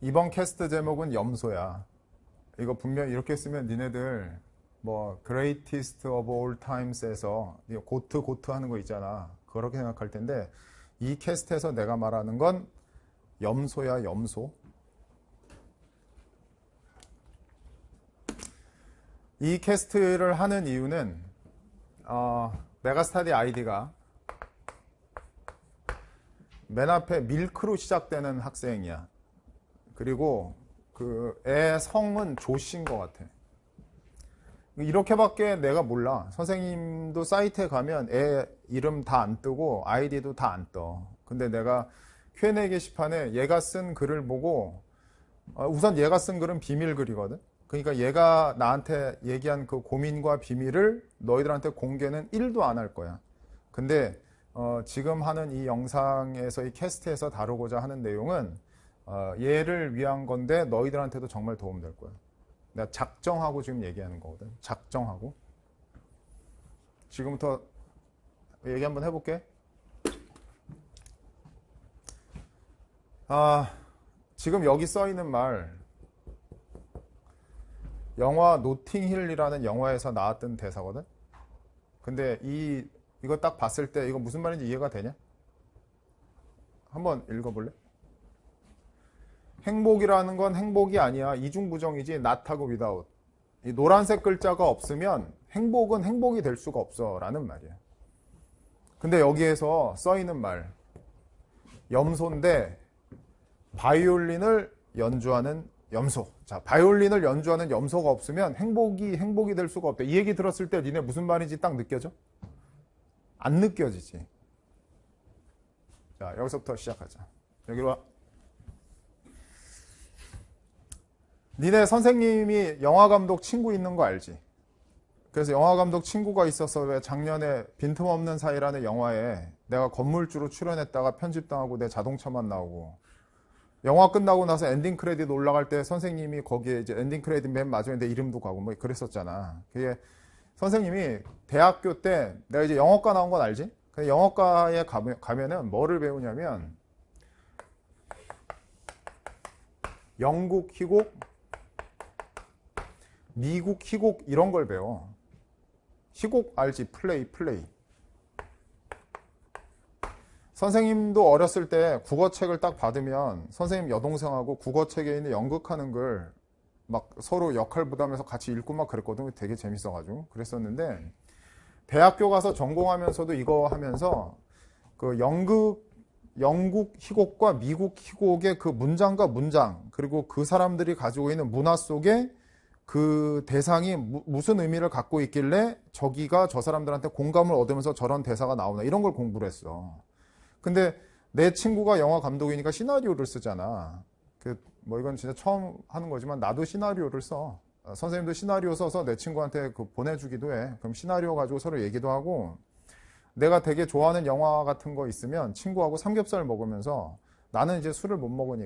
이번 캐스트 제목은 염소야. 이거 분명 이렇게 쓰면 니네들 뭐 Greatest of All Times에서 고트 하는 거 있잖아. 그렇게 생각할 텐데 이 캐스트에서 내가 말하는 건 염소야, 염소. 이 캐스트를 하는 이유는 메가스타디 아이디가 맨 앞에 밀크로 시작되는 학생이야. 그리고 그 애 성은 조씨인 것 같아. 이렇게밖에 내가 몰라. 선생님도 사이트에 가면 애 이름 다 안 뜨고 아이디도 다 안 떠. 근데 내가 Q&A 게시판에 얘가 쓴 글을 보고 우선 얘가 쓴 글은 비밀 글이거든. 그러니까 얘가 나한테 얘기한 그 고민과 비밀을 너희들한테 공개는 1도 안 할 거야. 근데 지금 하는 이 영상에서 이 캐스트에서 다루고자 하는 내용은 얘를 위한 건데 너희들한테도 정말 도움될 거야. 내가 작정하고 지금 얘기하는 거거든. 작정하고. 지금부터 얘기 한번 해볼게. 지금 여기 써 있는 말, 영화 노팅힐이라는 영화에서 나왔던 대사거든. 근데 이거 딱 봤을 때 이거 무슨 말인지 이해가 되냐? 한번 읽어볼래? 행복이라는 건 행복이 아니야. 이중부정이지. not하고 without. 이 노란색 글자가 없으면 행복은 행복이 될 수가 없어 라는 말이야. 근데 여기에서 써 있는 말, 염소인데 바이올린을 연주하는 염소. 자, 바이올린을 연주하는 염소가 없으면 행복이 될 수가 없대. 이 얘기 들었을 때 니네 무슨 말인지 딱 느껴져? 안 느껴지지. 자, 여기서부터 시작하자. 여기로 와. 니네 선생님이 영화감독 친구 있는 거 알지? 그래서 영화감독 친구가 있어서 왜 작년에 빈틈없는 사이라는 영화에 내가 건물주로 출연했다가 편집당하고 내 자동차만 나오고, 영화 끝나고 나서 엔딩 크레딧 올라갈 때 선생님이 거기에 이제 엔딩 크레딧 맨 마지막에 내 이름도 가고 뭐 그랬었잖아. 그게 선생님이 대학교 때 내가 이제 영어과 나온 건 알지? 근데 영어과에 가면은 뭐를 배우냐면 영국 희곡, 미국 희곡 이런 걸 배워. 희곡 알지? 플레이. 선생님도 어렸을 때 국어책을 딱 받으면 선생님 여동생하고 국어책에 있는 연극하는 걸 막 서로 역할 부담해서 같이 읽고 막 그랬거든. 되게 재밌어가지고 그랬었는데, 대학교 가서 전공하면서도 이거 하면서 그 영국 희곡과 미국 희곡의 그 문장과 문장, 그리고 그 사람들이 가지고 있는 문화 속에 그 대상이 무슨 의미를 갖고 있길래 저기가 저 사람들한테 공감을 얻으면서 저런 대사가 나오나, 이런 걸 공부를 했어. 근데 내 친구가 영화 감독이니까 시나리오를 쓰잖아. 뭐 이건 진짜 처음 하는 거지만 나도 시나리오를 써. 선생님도 시나리오 써서 내 친구한테 보내주기도 해. 그럼 시나리오 가지고 서로 얘기도 하고, 내가 되게 좋아하는 영화 같은 거 있으면 친구하고 삼겹살 먹으면서, 나는 이제 술을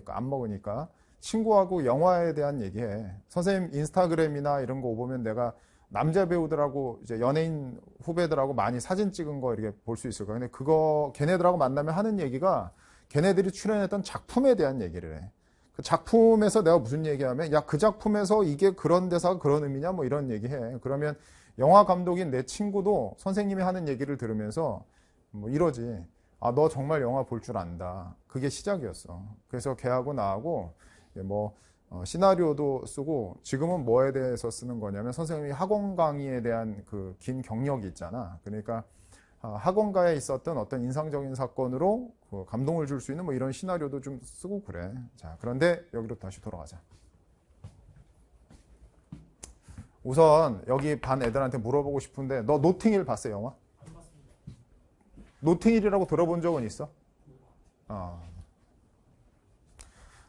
안 먹으니까 친구하고 영화에 대한 얘기해. 선생님 인스타그램이나 이런 거 보면 내가 남자 배우들하고 이제 연예인 후배들하고 많이 사진 찍은 거 이렇게 볼 수 있을 거야. 근데 그거 걔네들하고 만나면 하는 얘기가 걔네들이 출연했던 작품에 대한 얘기를 해. 그 작품에서 내가 무슨 얘기하면, 야, 그 작품에서 이게 그런 대사가 그런 의미냐 뭐 이런 얘기해. 그러면 영화 감독인 내 친구도 선생님이 하는 얘기를 들으면서 뭐 이러지. 너 정말 영화 볼 줄 안다. 그게 시작이었어. 그래서 걔하고 나하고 뭐 시나리오도 쓰고, 지금은 뭐에 대해서 쓰는 거냐면 선생님이 학원 강의에 대한 그 긴 경력이 있잖아. 그러니까 학원가에 있었던 어떤 인상적인 사건으로 그 감동을 줄 수 있는 뭐 이런 시나리오도 좀 쓰고 그래. 자, 그런데 여기로 다시 돌아가자. 우선 여기 반 애들한테 물어보고 싶은데, 너 노팅힐 봤어, 영화? 안 봤습니다. 노팅힐이라고 들어본 적은 있어?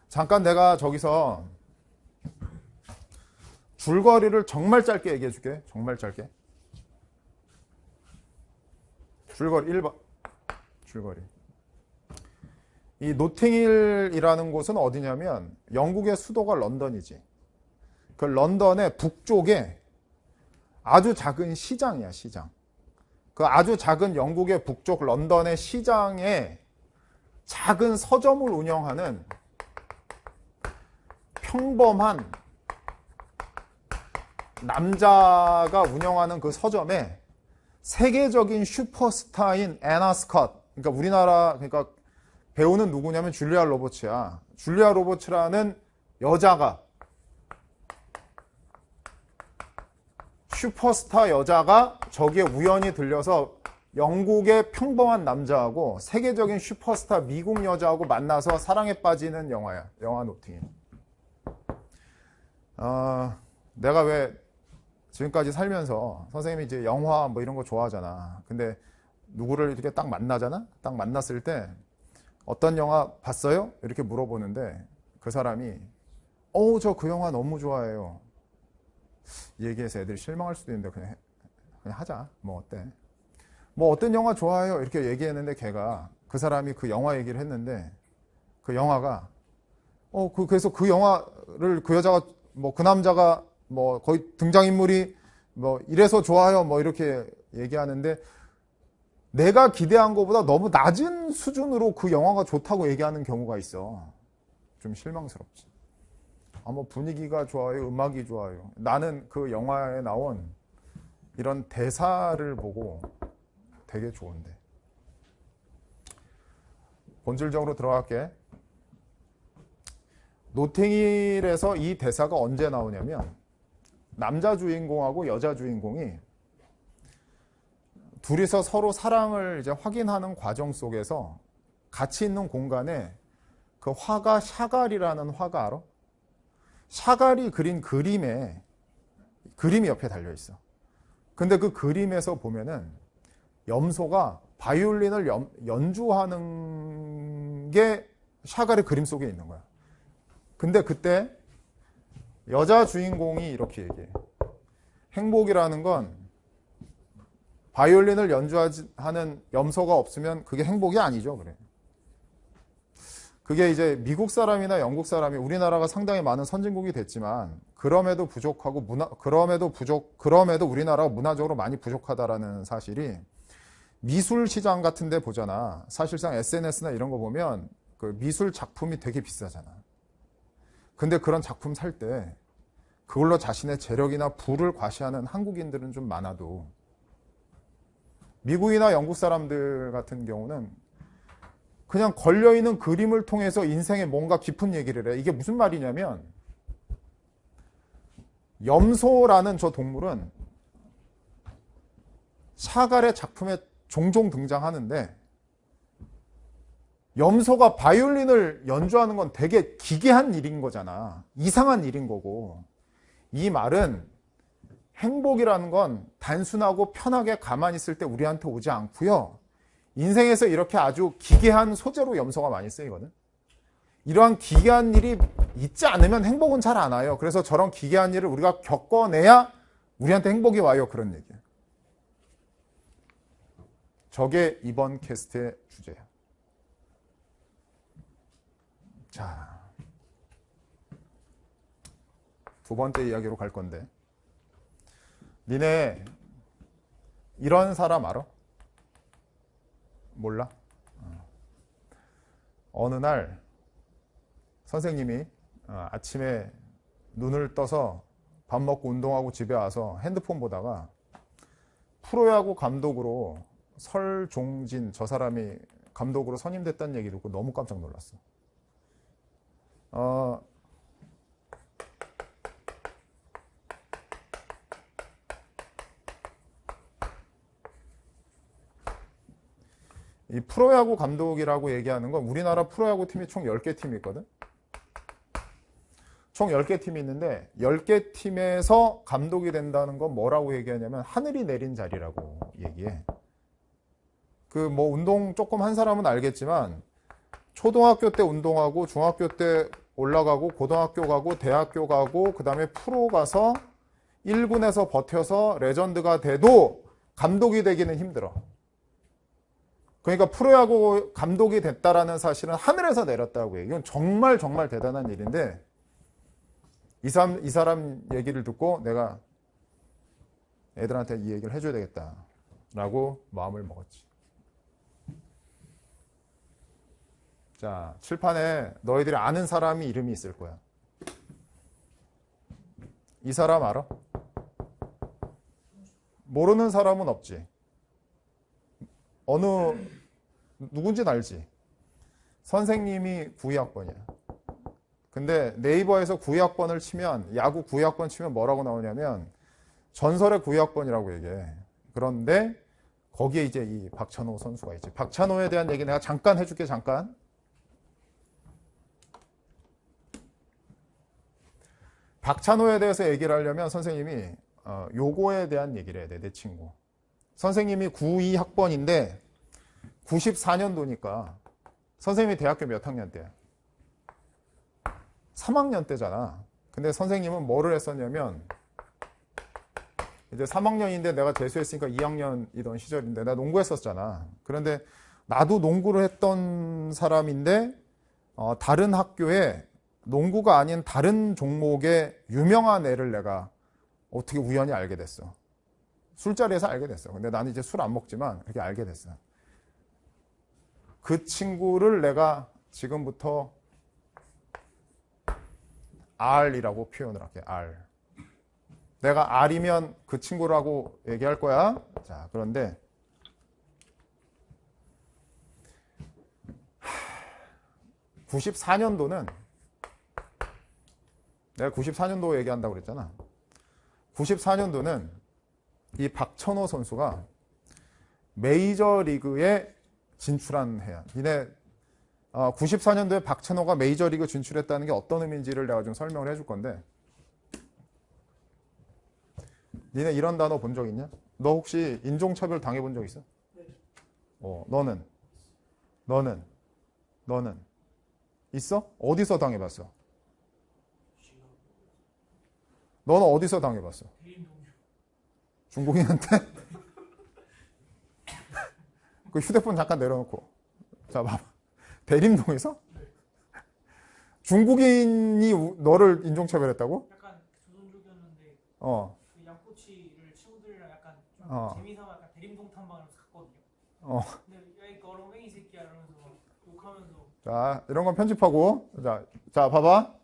잠깐 내가 저기서 줄거리를 정말 짧게 얘기해 줄게. 정말 짧게. 줄거리 1번. 줄거리. 이 노팅힐이라는 곳은 어디냐면 영국의 수도가 런던이지. 그 런던의 북쪽에 아주 작은 시장이야, 시장. 그 아주 작은 영국의 북쪽 런던의 시장에 작은 서점을 운영하는 평범한 남자가 운영하는 그 서점에 세계적인 슈퍼스타인 애나 스컷, 그러니까 우리나라, 그러니까 배우는 누구냐면 줄리아 로버츠야. 줄리아 로버츠라는 여자가, 슈퍼스타 여자가 저기에 우연히 들려서 영국의 평범한 남자하고 세계적인 슈퍼스타 미국 여자하고 만나서 사랑에 빠지는 영화야. 영화 노팅힐. 내가 왜 지금까지 살면서 선생님이 이제 영화 뭐 이런 거 좋아하잖아. 근데 누구를 이렇게 딱 만나잖아? 딱 만났을 때 어떤 영화 봤어요? 이렇게 물어보는데 그 사람이 저 그 영화 너무 좋아해요. 이 얘기해서 애들이 실망할 수도 있는데 그냥 하자. 뭐 어때? 뭐 어떤 영화 좋아해요? 이렇게 얘기했는데 걔가 그 사람이 그 영화 얘기를 했는데 그 영화가 그래서 그 영화를 그 여자가 뭐 그 남자가 뭐 거의 등장인물이 뭐 이래서 좋아요 뭐 이렇게 얘기하는데 내가 기대한 것보다 너무 낮은 수준으로 그 영화가 좋다고 얘기하는 경우가 있어. 좀 실망스럽지. 뭐 분위기가 좋아요, 음악이 좋아요. 나는 그 영화에 나온 이런 대사를 보고 되게 좋은데. 본질적으로 들어갈게. 노팅힐에서 이 대사가 언제 나오냐면 남자 주인공하고 여자 주인공이 둘이서 서로 사랑을 이제 확인하는 과정 속에서 같이 있는 공간에 그 화가 샤갈이라는 화가 알아? 샤갈이 그린 그림이 옆에 달려 있어. 근데 그 그림에서 보면은 염소가 바이올린을 연주하는 게 샤갈의 그림 속에 있는 거야. 근데 그때 여자 주인공이 이렇게 얘기해. 행복이라는 건 바이올린을 연주하는 염소가 없으면 그게 행복이 아니죠. 그래. 그게 이제 미국 사람이나 영국 사람이 우리나라가 상당히 많은 선진국이 됐지만 그럼에도 우리나라가 문화적으로 많이 부족하다라는 사실이 미술 시장 같은 데 보잖아. 사실상 SNS나 이런 거 보면 그 미술 작품이 되게 비싸잖아. 근데 그런 작품 살 때 그걸로 자신의 재력이나 부를 과시하는 한국인들은 좀 많아도 미국이나 영국 사람들 같은 경우는 그냥 걸려있는 그림을 통해서 인생에 뭔가 깊은 얘기를 해. 이게 무슨 말이냐면 염소라는 저 동물은 샤갈의 작품에 종종 등장하는데 염소가 바이올린을 연주하는 건 되게 기괴한 일인 거잖아. 이상한 일인 거고. 이 말은 행복이라는 건 단순하고 편하게 가만히 있을 때 우리한테 오지 않고요. 인생에서 이렇게 아주 기괴한 소재로 염소가 많이 쓰이거든. 이러한 기괴한 일이 있지 않으면 행복은 잘 안 와요. 그래서 저런 기괴한 일을 우리가 겪어내야 우리한테 행복이 와요. 그런 얘기예요. 저게 이번 캐스트의 주제야. 자, 두 번째 이야기로 갈 건데 니네 이런 사람 알아? 몰라? 어느 날 선생님이 아침에 눈을 떠서 밥 먹고 운동하고 집에 와서 핸드폰 보다가 프로야구 감독으로 설종진 저 사람이 감독으로 선임됐다는 얘기 듣고 너무 깜짝 놀랐어. 이 프로야구 감독이라고 얘기하는 건 우리나라 프로야구 팀이 총 10개 팀이 있거든. 총 10개 팀이 있는데 10개 팀에서 감독이 된다는 건 뭐라고 얘기하냐면 하늘이 내린 자리라고 얘기해. 그 뭐 운동 조금 한 사람은 알겠지만 초등학교 때 운동하고 중학교 때 올라가고 고등학교 가고 대학교 가고 그 다음에 프로 가서 1군에서 버텨서 레전드가 돼도 감독이 되기는 힘들어. 그러니까 프로야구 감독이 됐다라는 사실은 하늘에서 내렸다고 해요. 이건 정말 정말 대단한 일인데 이 사람 얘기를 듣고 내가 애들한테 이 얘기를 해줘야 되겠다라고 마음을 먹었지. 자, 칠판에 너희들이 아는 사람이 이름이 있을 거야. 이 사람 알아? 모르는 사람은 없지. 누군지는 알지. 선생님이 92학번이야. 근데 네이버에서 92학번을 치면, 야구 92학번 치면 뭐라고 나오냐면 전설의 92학번이라고 얘기해. 그런데 거기에 이제 이 박찬호 선수가 있지. 박찬호에 대한 얘기 내가 잠깐 해줄게. 잠깐. 박찬호에 대해서 얘기를 하려면 선생님이 요거에 대한 얘기를 해야 돼. 내 친구. 선생님이 92학번인데 94년도니까 선생님이 대학교 몇 학년 때야? 3학년 때잖아. 근데 선생님은 뭐를 했었냐면 이제 3학년인데 내가 재수했으니까 2학년이던 시절인데 나 농구했었잖아. 그런데 나도 농구를 했던 사람인데 다른 학교에 농구가 아닌 다른 종목의 유명한 애를 내가 어떻게 우연히 알게 됐어. 술자리에서 알게 됐어. 근데 나는 이제 술 안 먹지만 그렇게 알게 됐어. 그 친구를 내가 지금부터 R이라고 표현을 할게. R. 내가 R이면 그 친구라고 얘기할 거야. 자, 그런데 94년도는 내가 94년도 얘기한다고 그랬잖아. 94년도는 이 박찬호 선수가 메이저리그에 진출한 해야. 니네 94년도에 박찬호가 메이저리그 진출했다는 게 어떤 의미인지를 내가 좀 설명을 해줄 건데 니네 이런 단어 본 적 있냐? 너 혹시 인종차별 당해본 적 있어? 네. 너는 있어? 어디서 당해봤어? 너는 어디서 당해봤어? 중국인한테? 그 휴대폰 잠깐 내려놓고. 자, 봐봐. 대림동에서? 중국인이 너를 인종차별했다고? 약간 조선족이었는데 그 양꼬치를 친구들이랑 약간 좀 재미삼아 약간 대림동 탐방을 갔거든요. 근데 야 이 거렁뱅이 새끼야 이러면서 막 욕하면서. 자, 이런 건 편집하고. 자, 봐봐.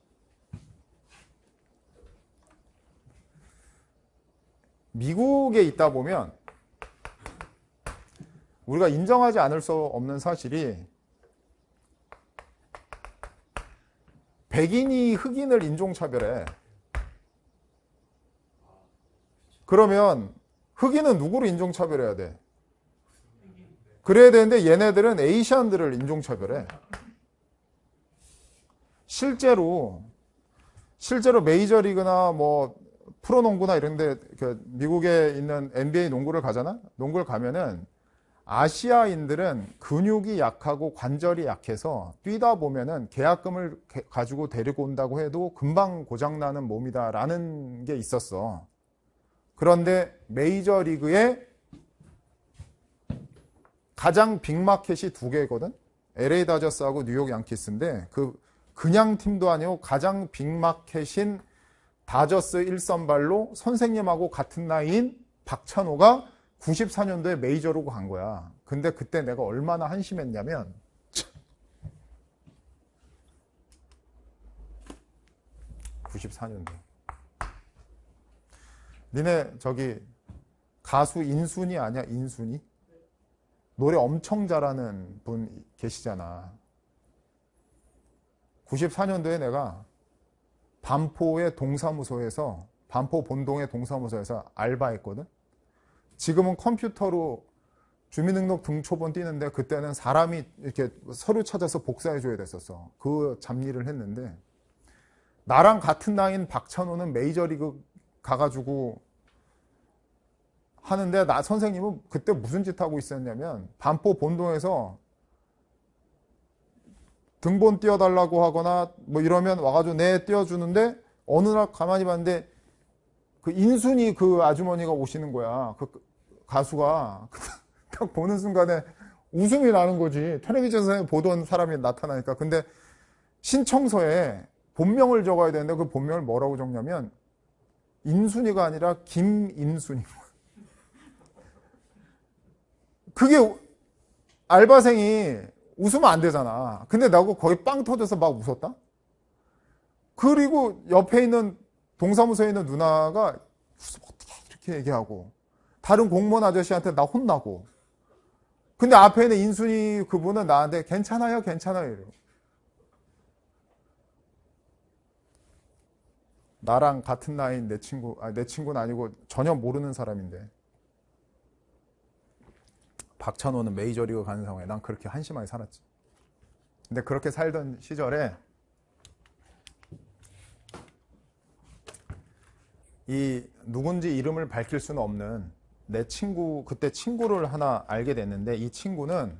미국에 있다 보면 우리가 인정하지 않을 수 없는 사실이 백인이 흑인을 인종차별해. 그러면 흑인은 누구를 인종차별해야 돼? 그래야 되는데 얘네들은 에이시안들을 인종차별해. 실제로 메이저리그나 뭐 프로농구나 이런데 미국에 있는 NBA 농구를 가잖아? 농구를 가면은 아시아인들은 근육이 약하고 관절이 약해서 뛰다 보면은 계약금을 가지고 데리고 온다고 해도 금방 고장나는 몸이다라는 게 있었어. 그런데 메이저리그에 가장 빅마켓이 두 개거든? LA 다저스하고 뉴욕 양키스인데 그냥 팀도 아니고 가장 빅마켓인 다저스 1선발로 선생님하고 같은 나이인 박찬호가 94년도에 메이저로 간 거야. 근데 그때 내가 얼마나 한심했냐면 94년도 니네 저기 가수 인순이 아니야? 인순이? 노래 엄청 잘하는 분 계시잖아. 94년도에 내가 반포의 동사무소에서 반포 본동의 동사무소에서 알바했거든. 지금은 컴퓨터로 주민등록 등초본 띄는데 그때는 사람이 이렇게 서류 찾아서 복사해줘야 됐었어. 그 잡일을 했는데 나랑 같은 나이인 박찬호는 메이저리그 가가지고 하는데 나 선생님은 그때 무슨 짓 하고 있었냐면 반포 본동에서 등본 띄워달라고 하거나 뭐 이러면 와가지고 네 띄워주는데 어느 날 가만히 봤는데 그 인순이 그 아주머니가 오시는 거야. 그 가수가 딱 보는 순간에 웃음이 나는 거지. 텔레비전에서 보던 사람이 나타나니까. 근데 신청서에 본명을 적어야 되는데 그 본명을 뭐라고 적냐면 인순이가 아니라 김인순이. 그게 알바생이 웃으면 안 되잖아. 근데 나하고 거의 빵 터져서 막 웃었다? 그리고 옆에 있는 동사무소에 있는 누나가 어떻게 이렇게 얘기하고 다른 공무원 아저씨한테 나 혼나고 근데 앞에 있는 인순이 그분은 나한테 괜찮아요 괜찮아요 이래요. 나랑 같은 나이인 내 친구, 내 친구는 아니고 전혀 모르는 사람인데 박찬호는 메이저리그 가는 상황에 난 그렇게 한심하게 살았지. 근데 그렇게 살던 시절에 이 누군지 이름을 밝힐 수는 없는 내 친구, 그때 친구를 하나 알게 됐는데 이 친구는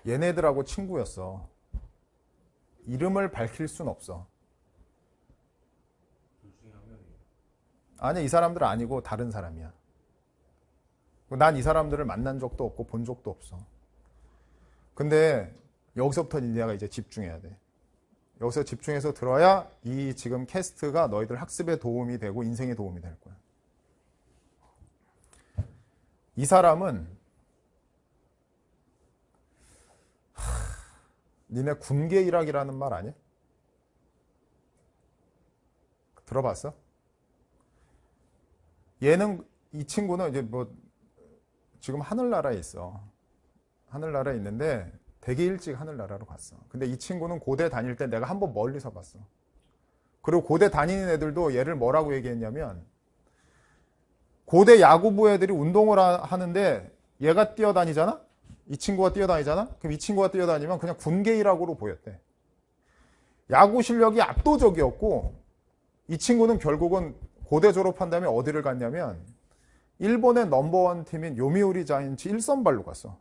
얘네들하고 친구였어. 이름을 밝힐 순 없어. 아니, 이 사람들 아니고 다른 사람이야. 난 이 사람들을 만난 적도 없고 본 적도 없어. 근데 여기서부터 내가 이제 집중해야 돼. 여기서 집중해서 들어야 이 지금 캐스트가 너희들 학습에 도움이 되고 인생에 도움이 될 거야. 이 사람은 니네 군계 일학이라는 말 아니야? 들어봤어? 이 친구는 이제 뭐 지금 하늘나라에 있어. 하늘나라에 있는데 되게 일찍 하늘나라로 갔어. 근데 이 친구는 고대 다닐 때 내가 한번 멀리서 봤어. 그리고 고대 다니는 애들도 얘를 뭐라고 얘기했냐면 고대 야구부 애들이 운동을 하는데 얘가 뛰어다니잖아? 이 친구가 뛰어다니잖아? 그럼 이 친구가 뛰어다니면 그냥 군계일학으로 보였대. 야구 실력이 압도적이었고 이 친구는 결국은 고대 졸업한 다음에 어디를 갔냐면 일본의 넘버원 팀인 요미우리 자이언츠 1선발로 갔어.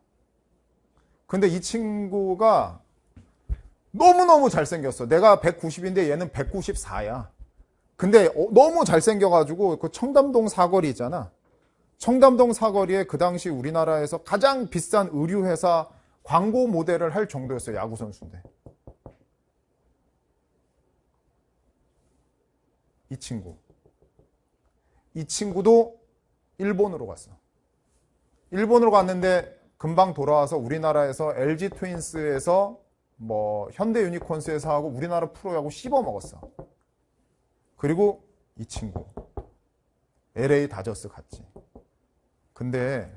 근데 이 친구가 너무너무 잘생겼어. 내가 190인데 얘는 194야. 근데 너무 잘생겨가지고 그 청담동 사거리 있잖아. 청담동 사거리에 그 당시 우리나라에서 가장 비싼 의류회사 광고 모델을 할 정도였어요. 야구선수인데. 이 친구도 일본으로 갔어. 일본으로 갔는데 금방 돌아와서 우리나라에서 LG 트윈스에서 뭐 현대 유니콘스에서 하고 우리나라 프로야구 씹어 먹었어. 그리고 이 친구 LA 다저스 갔지. 근데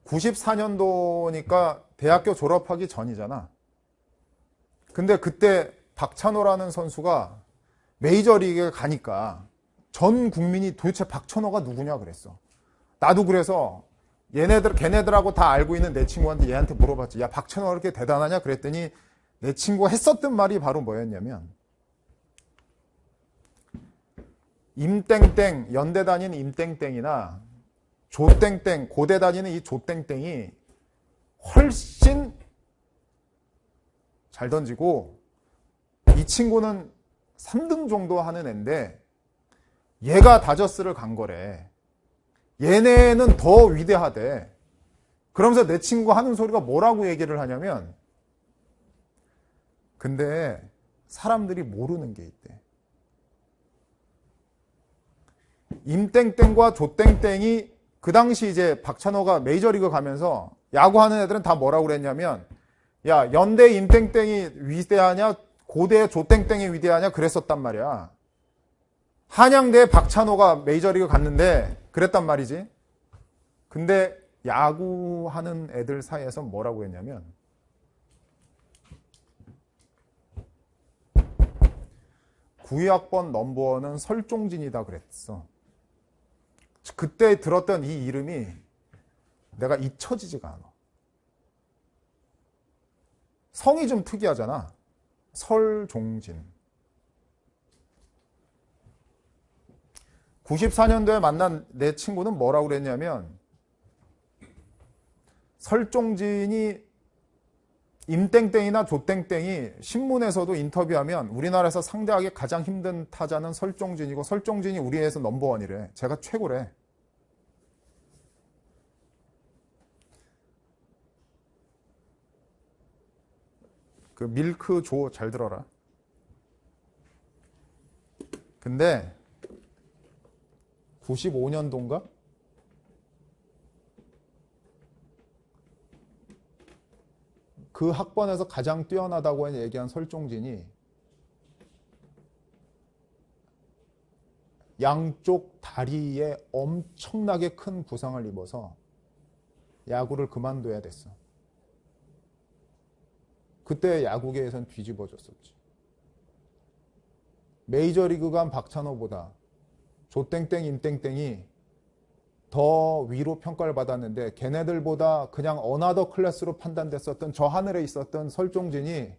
94년도니까 대학교 졸업하기 전이잖아. 근데 그때 박찬호라는 선수가 메이저리그에 가니까 전 국민이 도대체 박찬호가 누구냐 그랬어. 나도 그래서 걔네들하고 다 알고 있는 내 친구한테 얘한테 물어봤지. 야, 박찬호가 그렇게 대단하냐? 그랬더니 내 친구가 했었던 말이 바로 뭐였냐면 임땡땡, 연대 다니는 임땡땡이나 조땡땡, 고대 다니는 이 조땡땡이 훨씬 잘 던지고 이 친구는 3등 정도 하는 애인데 얘가 다저스를 간 거래. 얘네는 더 위대하대. 그러면서 내 친구가 하는 소리가 뭐라고 얘기를 하냐면 근데 사람들이 모르는 게 있대. 임땡땡과 조땡땡이 그 당시 이제 박찬호가 메이저리그 가면서 야구하는 애들은 다 뭐라고 그랬냐면 야, 연대 임땡땡이 위대하냐 고대 조땡땡이 위대하냐 그랬었단 말이야. 한양대 박찬호가 메이저리그 갔는데 그랬단 말이지. 근데 야구하는 애들 사이에서 뭐라고 했냐면 9위학번 넘버원은 설종진이다 그랬어. 그때 들었던 이 이름이 내가 잊혀지지가 않아. 성이 좀 특이하잖아. 설종진. 94년도에 만난 내 친구는 뭐라고 그랬냐면 설종진이 임땡땡이나 조땡땡이 신문에서도 인터뷰하면 우리나라에서 상대하기 가장 힘든 타자는 설종진이고 설종진이 우리에서 넘버원이래. 제가 최고래. 그 밀크 조 잘 들어라. 근데 95년도인가? 그 학번에서 가장 뛰어나다고 얘기한 설종진이 양쪽 다리에 엄청나게 큰 부상을 입어서 야구를 그만둬야 됐어. 그때 야구계에선 뒤집어졌었지. 메이저리그 간 박찬호보다 조땡땡 임땡땡이 더 위로 평가를 받았는데 걔네들보다 그냥 어나더 클래스로 판단됐었던 저 하늘에 있었던 설종진이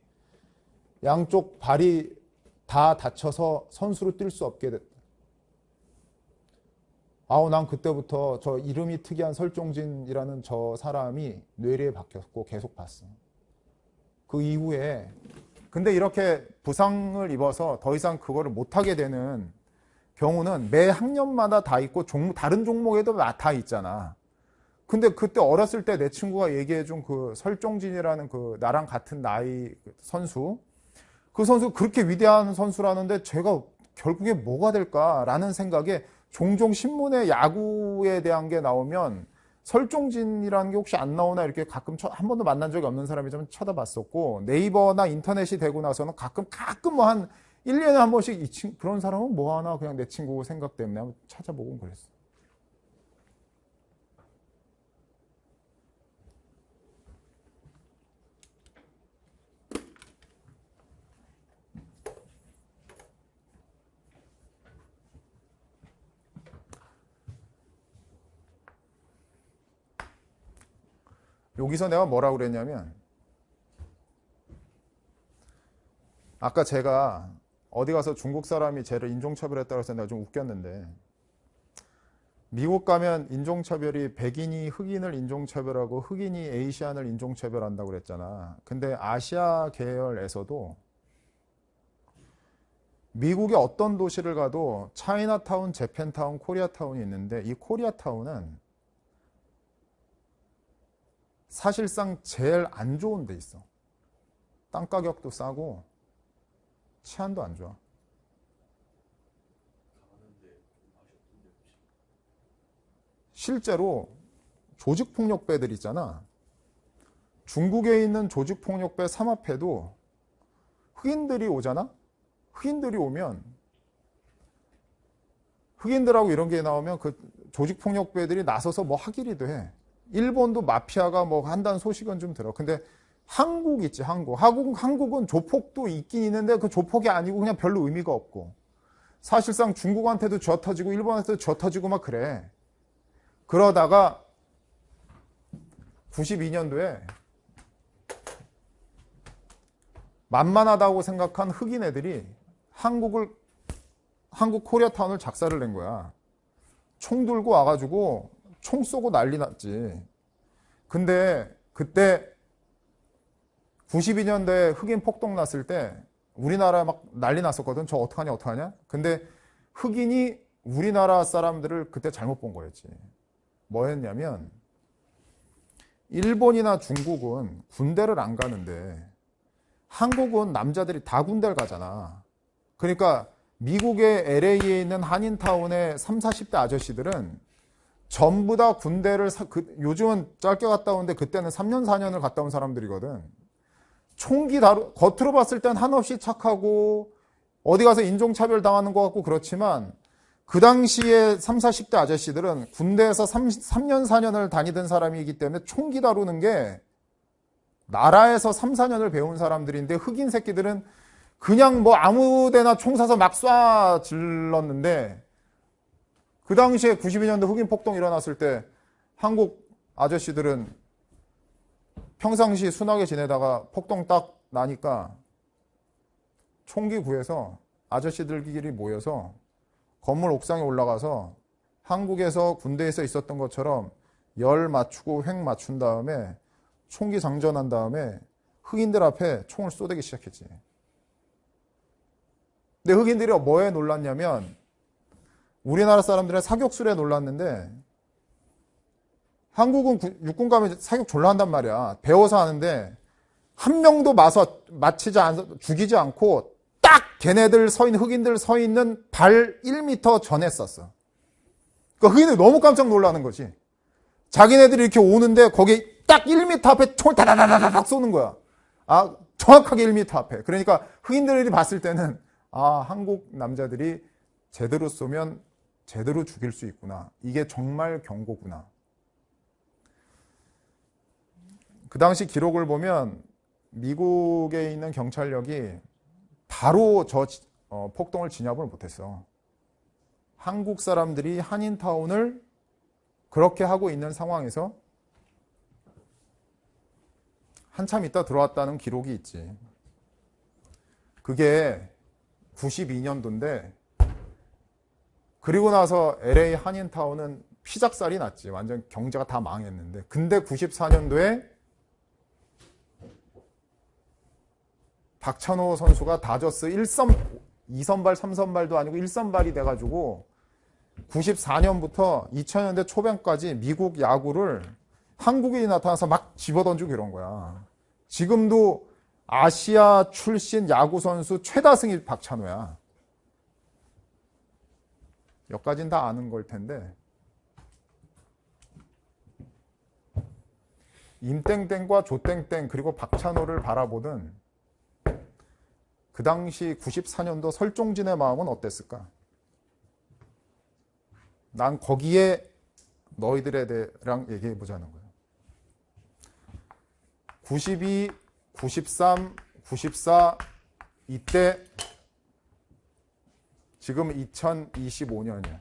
양쪽 발이 다 다쳐서 선수로 뛸 수 없게 됐다. 난 그때부터 저 이름이 특이한 설종진이라는 저 사람이 뇌리에 박혔고 계속 봤어. 그 이후에 근데 이렇게 부상을 입어서 더 이상 그거를 못하게 되는 경우는 매 학년마다 다 있고 다른 종목에도 다 있잖아. 근데 그때 어렸을 때 내 친구가 얘기해준 그 설종진이라는 그 나랑 같은 나이 선수, 그 선수 그렇게 위대한 선수라는데 제가 결국에 뭐가 될까라는 생각에 종종 신문에 야구에 대한 게 나오면 설종진이라는 게 혹시 안 나오나 이렇게 가끔 한 번도 만난 적이 없는 사람이 좀 쳐다봤었고, 네이버나 인터넷이 되고 나서는 가끔 뭐 한 1년에 한 번씩 그런 사람은 뭐 하나 그냥 내 친구 생각 때문에 한번 찾아보고 그랬어. 여기서 내가 뭐라고 그랬냐면, 아까 제가 어디 가서 중국 사람이 쟤를 인종차별했다고 해서 내가 좀 웃겼는데, 미국 가면 인종차별이 백인이 흑인을 인종차별하고 흑인이 에이시안을 인종차별한다고 그랬잖아. 근데 아시아 계열에서도 미국의 어떤 도시를 가도 차이나타운, 재팬타운, 코리아타운이 있는데, 이 코리아타운은 사실상 제일 안 좋은 데 있어. 땅 가격도 싸고 치안도 안 좋아. 실제로 조직폭력배들 있잖아. 중국에 있는 조직폭력배 삼합회도 흑인들이 오잖아. 흑인들이 오면 흑인들하고 이런 게 나오면 그 조직폭력배들이 나서서 뭐 하기라도 해. 일본도 마피아가 뭐 한다는 소식은 좀 들어. 근데 한국 있지, 한국은 조폭도 있긴 있는데 그 조폭이 아니고 그냥 별로 의미가 없고, 사실상 중국한테도 쥐어 터지고 일본한테도 쥐어 터지고 막 그래. 그러다가 92년도에 만만하다고 생각한 흑인 애들이 한국 코리아타운을 작사를 낸 거야. 총 들고 와가지고 총 쏘고 난리 났지. 근데 그때 92년도에 흑인 폭동 났을 때 우리나라 막 난리 났었거든. 저 어떡하냐. 근데 흑인이 우리나라 사람들을 그때 잘못 본 거였지. 뭐 했냐면, 일본이나 중국은 군대를 안 가는데 한국은 남자들이 다 군대를 가잖아. 그러니까 미국의 LA에 있는 한인타운의 30, 40대 아저씨들은 전부 다 군대를 요즘은 짧게 갔다 오는데 그때는 3년, 4년을 갔다 온 사람들이거든. 총기 겉으로 봤을 땐 한없이 착하고 어디 가서 인종차별 당하는 것 같고 그렇지만, 그 당시에 30, 40대 아저씨들은 군대에서 3년, 4년을 다니던 사람이기 때문에 총기 다루는 게 나라에서 3, 4년을 배운 사람들인데, 흑인 새끼들은 그냥 뭐 아무 데나 총 쏴서 막 쏴 질렀는데, 그 당시에 92년도 흑인 폭동 일어났을 때 한국 아저씨들은 평상시 순하게 지내다가 폭동 딱 나니까 총기 구해서 아저씨들끼리 모여서 건물 옥상에 올라가서 한국에서 군대에서 있었던 것처럼 열 맞추고 횡 맞춘 다음에 총기 장전한 다음에 흑인들 앞에 총을 쏘대기 시작했지. 근데 흑인들이 뭐에 놀랐냐면, 우리나라 사람들은 사격술에 놀랐는데, 한국은 육군 가면 사격 졸라 한단 말이야. 배워서 하는데 한 명도 죽이지 않고 딱 걔네들 흑인들 서 있는 발 1m 전에 쐈어. 그러니까 흑인들이 너무 깜짝 놀라는 거지. 자기네들이 이렇게 오는데 거기 딱 1m 앞에 총을 다다다다닥 쏘는 거야. 정확하게 1m 앞에. 그러니까 흑인들이 봤을 때는 한국 남자들이 제대로 쏘면 제대로 죽일 수 있구나. 이게 정말 경고구나. 그 당시 기록을 보면 미국에 있는 경찰력이 바로 저 폭동을 진압을 못했어. 한국 사람들이 한인타운을 그렇게 하고 있는 상황에서 한참 있다 들어왔다는 기록이 있지. 그게 92년도인데 그리고 나서 LA 한인타운은 피작살이 났지. 완전 경제가 다 망했는데. 근데 94년도에 박찬호 선수가 다저스 2선발, 3선발도 아니고 1선발이 돼가지고 94년부터 2000년대 초반까지 미국 야구를 한국인이 나타나서 막 집어던지고 이런 거야. 지금도 아시아 출신 야구 선수 최다승이 박찬호야. 여기까지는 다 아는 걸 텐데 임땡땡과 조땡땡 그리고 박찬호를 바라보던 그 당시 94년도 설종진의 마음은 어땠을까? 난 거기에 너희들에 대해랑 얘기해 보자는 거예요. 92, 93, 94 이때 지금 2025년이야.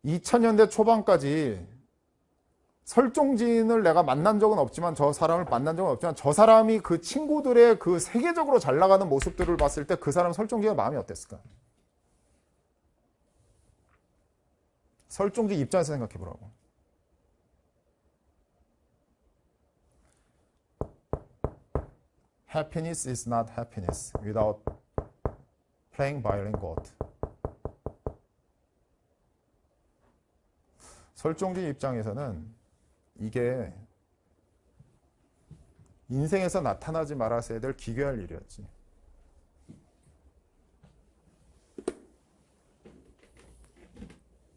2000년대 초반까지 설종진을 내가 만난 적은 없지만 저 사람을 만난 적은 없지만 저 사람이 그 친구들의 그 세계적으로 잘 나가는 모습들을 봤을 때 그 사람 설종진의 마음이 어땠을까? 설종진 입장에서 생각해 보라고. Happiness is not happiness without playing violin God. 설종진 입장에서는 이게 인생에서 나타나지 말았어야 될 기괴할 일이었지.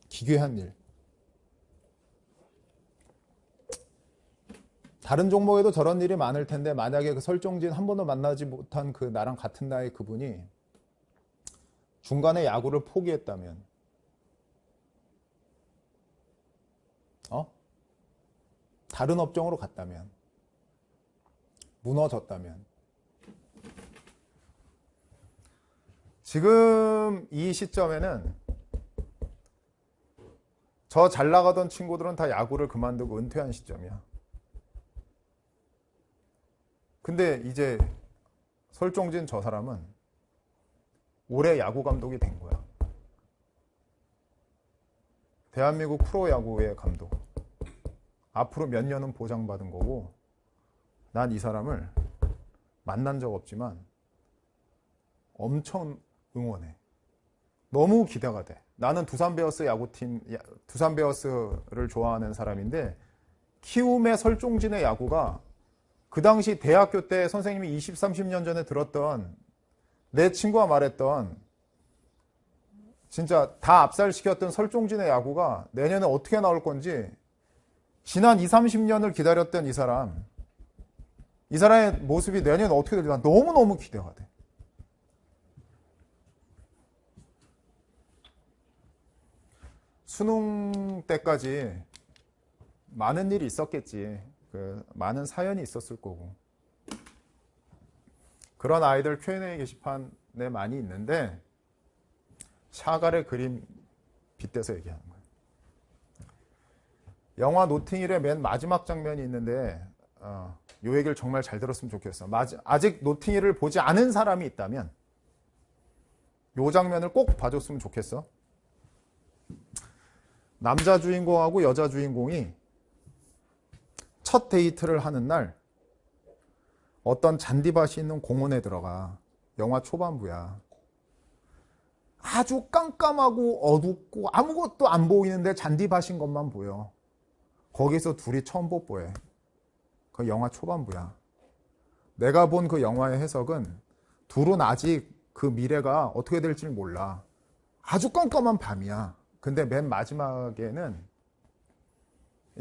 기괴한 일. 다른 종목에도 저런 일이 많을 텐데 만약에 그 설종진 한 번도 만나지 못한 그 나랑 같은 나이 그분이 중간에 야구를 포기했다면 다른 업종으로 갔다면 무너졌다면 지금 이 시점에는 저 잘 나가던 친구들은 다 야구를 그만두고 은퇴한 시점이야. 근데 이제 설종진 저 사람은 올해 야구 감독이 된 거야. 대한민국 프로야구의 감독. 앞으로 몇 년은 보장받은 거고 난 이 사람을 만난 적 없지만 엄청 응원해. 너무 기대가 돼. 나는 두산 베어스 야구팀, 두산 베어스를 좋아하는 사람인데 키움의 설종진의 야구가 그 당시 대학교 때 선생님이 20, 30년 전에 들었던 내 친구가 말했던 진짜 다 압살시켰던 설종진의 야구가 내년에 어떻게 나올 건지 지난 20, 30년을 기다렸던 이 사람의 모습이 내년에 어떻게 될지 너무너무 기대가 돼. 수능 때까지 많은 일이 있었겠지. 많은 사연이 있었을 거고. 그런 아이들 Q&A 게시판에 많이 있는데 샤갈의 그림 빗대서 얘기하는 거예요. 영화 노팅힐의 맨 마지막 장면이 있는데 이 얘기를 정말 잘 들었으면 좋겠어. 아직 노팅힐을 보지 않은 사람이 있다면 이 장면을 꼭 봐줬으면 좋겠어. 남자 주인공하고 여자 주인공이 첫 데이트를 하는 날 어떤 잔디밭이 있는 공원에 들어가. 영화 초반부야. 아주 깜깜하고 어둡고 아무것도 안 보이는데 잔디밭인 것만 보여. 거기서 둘이 처음 뽀뽀해. 그 영화 초반부야. 내가 본 그 영화의 해석은 둘은 아직 그 미래가 어떻게 될지 몰라. 아주 깜깜한 밤이야. 근데 맨 마지막에는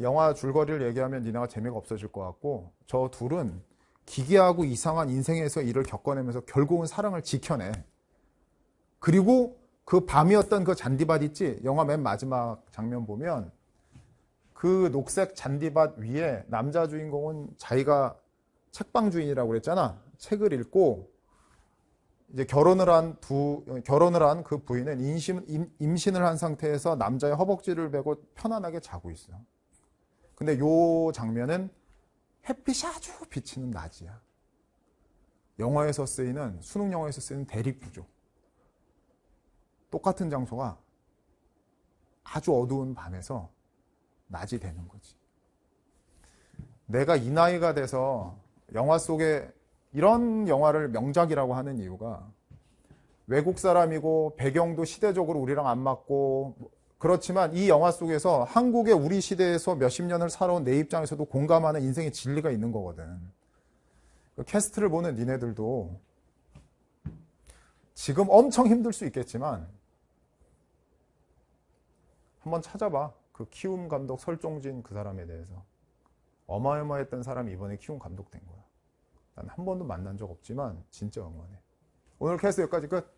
영화 줄거리를 얘기하면 니네가 재미가 없어질 것 같고, 저 둘은 기괴하고 이상한 인생에서 일을 겪어내면서 결국은 사랑을 지켜내. 그리고 그 밤이었던 그 잔디밭 있지? 영화 맨 마지막 장면 보면 그 녹색 잔디밭 위에 남자 주인공은 자기가 책방 주인이라고 그랬잖아. 책을 읽고 이제 결혼을 한 그 부인은 임신을 한 상태에서 남자의 허벅지를 베고 편안하게 자고 있어. 근데 요 장면은 햇빛이 아주 비치는 낮이야. 영화에서 쓰이는, 수능 영화에서 쓰이는 대립구조. 똑같은 장소가 아주 어두운 밤에서 낮이 되는 거지. 내가 이 나이가 돼서 영화 속에 이런 영화를 명작이라고 하는 이유가 외국 사람이고 배경도 시대적으로 우리랑 안 맞고 그렇지만 이 영화 속에서 한국의 우리 시대에서 몇십 년을 살아온 내 입장에서도 공감하는 인생의 진리가 있는 거거든. 그 캐스트를 보는 니네들도 지금 엄청 힘들 수 있겠지만 한번 찾아봐. 그 키움 감독 설종진 그 사람에 대해서. 어마어마했던 사람이 이번에 키움 감독 된 거야. 난 한 번도 만난 적 없지만 진짜 응원해. 오늘 캐스트 여기까지 끝.